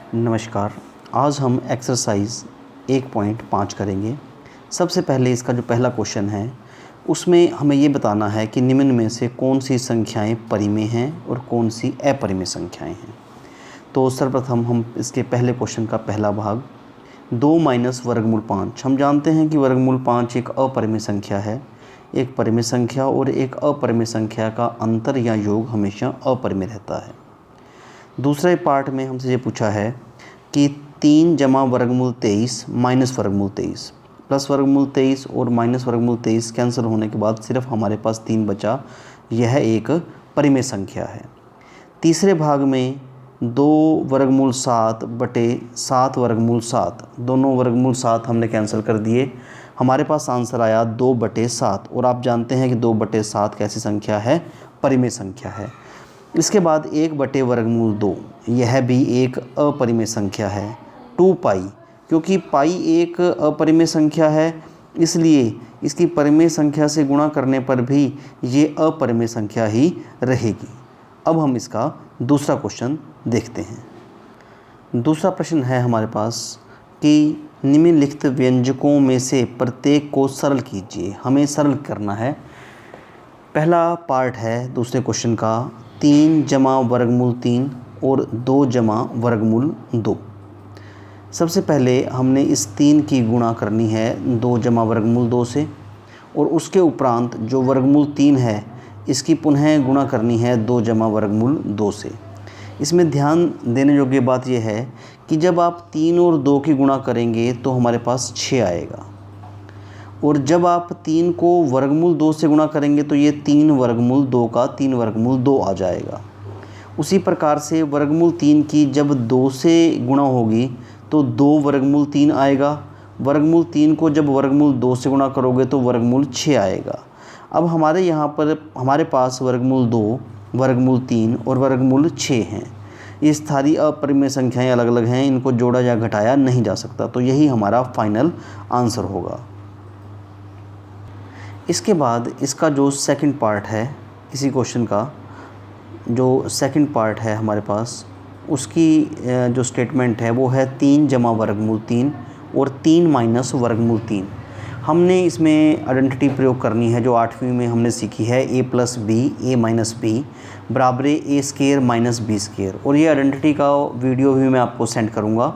नमस्कार। आज हम एक्सरसाइज 1.5 करेंगे। सबसे पहले इसका जो पहला क्वेश्चन है उसमें हमें ये बताना है कि निम्न में से कौन सी संख्याएं परिमेय हैं और कौन सी अपरिमेय संख्याएं हैं। तो सर्वप्रथम हम इसके पहले क्वेश्चन का पहला भाग 2 माइनस वर्गमूल 5। हम जानते हैं कि वर्गमूल 5 एक अपरिमेय संख्या है। एक परिमेय संख्या और एक अपरिमेय संख्या का अंतर या योग हमेशा अपरिमेय रहता है। दूसरे पार्ट में हमसे ये पूछा है कि 3 जमा वर्गमूल 23 माइनस वर्गमूल 23, प्लस वर्गमूल 23 और माइनस वर्गमूल 23 कैंसिल होने के बाद सिर्फ हमारे पास 3 बचा। यह एक परिमेय संख्या है। तीसरे भाग में 2 वर्गमूल 7 बटे 7 वर्गमूल 7, दोनों वर्गमूल 7 हमने कैंसिल कर दिए। हमारे पास आंसर आया 2 बटे 7। और आप जानते हैं कि 2 बटे 7 कैसी संख्या है? परिमेय संख्या है। इसके बाद 1 बटे वर्गमूल 2, यह भी एक अपरिमेय संख्या है। 2 पाई, क्योंकि पाई एक अपरिमेय संख्या है इसलिए इसकी परिमेय संख्या से गुणा करने पर भी ये अपरिमेय संख्या ही रहेगी। अब हम इसका दूसरा क्वेश्चन देखते हैं। दूसरा प्रश्न है हमारे पास कि निम्नलिखित व्यंजकों में से प्रत्येक को सरल कीजिए। हमें सरल करना है। पहला पार्ट है दूसरे क्वेश्चन का 3 जमा वर्गमूल 3 और 2 जमा वर्गमूल 2। सबसे पहले हमने इस 3 की गुणा करनी है 2 जमा वर्गमूल 2 से, और उसके उपरांत जो वर्गमूल 3 है इसकी पुनः गुणा करनी है 2 जमा वर्गमूल 2 से। इसमें ध्यान देने योग्य बात यह है कि जब आप 3 और 2 की गुणा करेंगे तो हमारे पास 6 आएगा, और जब आप 3 को वर्गमूल 2 से गुणा करेंगे तो ये 3 वर्गमूल 2 का 3 वर्गमूल 2 आ जाएगा। उसी प्रकार से वर्गमूल 3 की जब 2 से गुणा होगी तो 2 वर्गमूल 3 आएगा। वर्गमूल 3 को जब वर्गमूल 2 से गुणा करोगे तो वर्गमूल 6 आएगा। अब हमारे यहाँ पर हमारे पास वर्गमूल 2, वर्गमूल 3 और वर्गमूल 6 हैं। ये सारी अपरिमेय संख्याएँ अलग अलग हैं, इनको जोड़ा या घटाया नहीं जा सकता। तो यही हमारा फाइनल आंसर होगा। इसके बाद इसका जो सेकंड पार्ट है, इसी क्वेश्चन का जो सेकंड पार्ट है हमारे पास, उसकी जो स्टेटमेंट है वो है 3 जमा वर्गमूल 3 और 3 माइनस वर्गमूल 3। हमने इसमें आइडेंटिटी प्रयोग करनी है जो 8वीं में हमने सीखी है, a plus B A minus B बराबर A square minus B square. और ये आइडेंटिटी का वीडियो भी मैं आपको सेंड करूँगा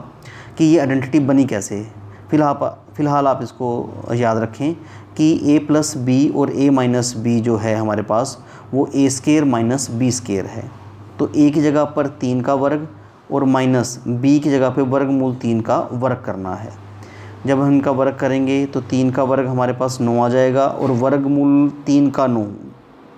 कि ये आइडेंटिटी बनी कैसे। फ़िलहाल आप इसको याद रखें कि a प्लस बी और a माइनस बी जो है हमारे पास वो a square minus B square है। तो a की जगह पर 3 का वर्ग और माइनस b की जगह पे वर्गमूल 3 का वर्ग करना है। जब हम इनका वर्ग करेंगे तो 3 का वर्ग हमारे पास 9 आ जाएगा, और वर्गमूल 3 का 9,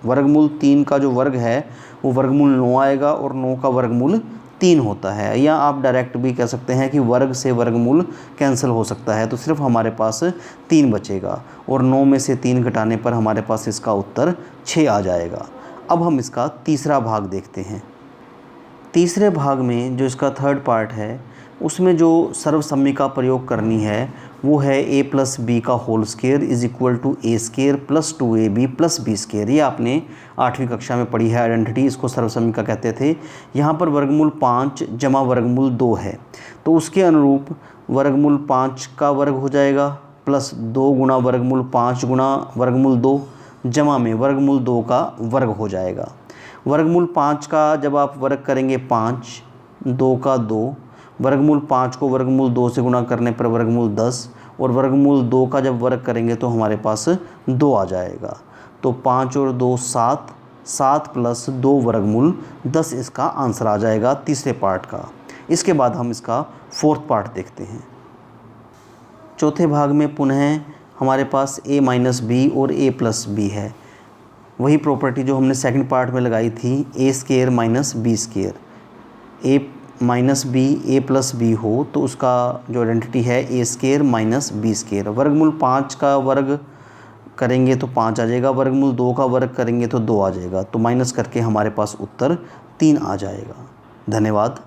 वर्गमूल 3 का जो वर्ग है वो वर्गमूल 9 आएगा, और 9 का वर्गमूल 3 होता है। या आप डायरेक्ट भी कह सकते हैं कि वर्ग से वर्गमूल कैंसिल हो सकता है, तो सिर्फ हमारे पास 3 बचेगा, और 9 में से 3 घटाने पर हमारे पास इसका उत्तर 6 आ जाएगा। अब हम इसका तीसरा भाग देखते हैं। तीसरे भाग में जो इसका थर्ड पार्ट है उसमें जो सर्वसम्मी का प्रयोग करनी है वो है a प्लस बी का whole square is equal to A square plus 2ab plus B square. ये आपने 8वीं कक्षा में पढ़ी है आइडेंटिटी, इसको सर्वसम्मी का कहते थे। यहाँ पर वर्गमूल 5 जमा वर्गमूल 2 है, तो उसके अनुरूप वर्गमूल 5 का वर्ग हो जाएगा प्लस 2 गुणा वर्गमूल 5 गुणा वर्गमूल 2 जमा में वर्गमूल 2 का वर्ग हो जाएगा। वर्गमूल 5 का जब आप वर्ग करेंगे 5, 2 का 2, वर्गमूल 5 को वर्गमूल 2 से गुणा करने पर वर्गमूल 10, और वर्गमूल 2 का जब वर्ग करेंगे तो हमारे पास 2 आ जाएगा। तो 5 और 2 7, 7 प्लस 2 वर्गमूल 10 इसका आंसर आ जाएगा तीसरे पार्ट का। इसके बाद हम इसका फोर्थ पार्ट देखते हैं। चौथे भाग में पुनः हमारे पास a माइनस बी और a प्लस बी है। वही प्रॉपर्टी जो हमने सेकंड पार्ट में लगाई थी, a square minus B square. a minus B A plus B हो तो उसका जो आइडेंटिटी है a square minus B square. वर्गमूल 5 का वर्ग करेंगे तो 5 आ जाएगा, वर्गमूल 2 का वर्ग करेंगे तो 2 आ जाएगा। तो माइनस करके हमारे पास उत्तर 3 आ जाएगा। धन्यवाद।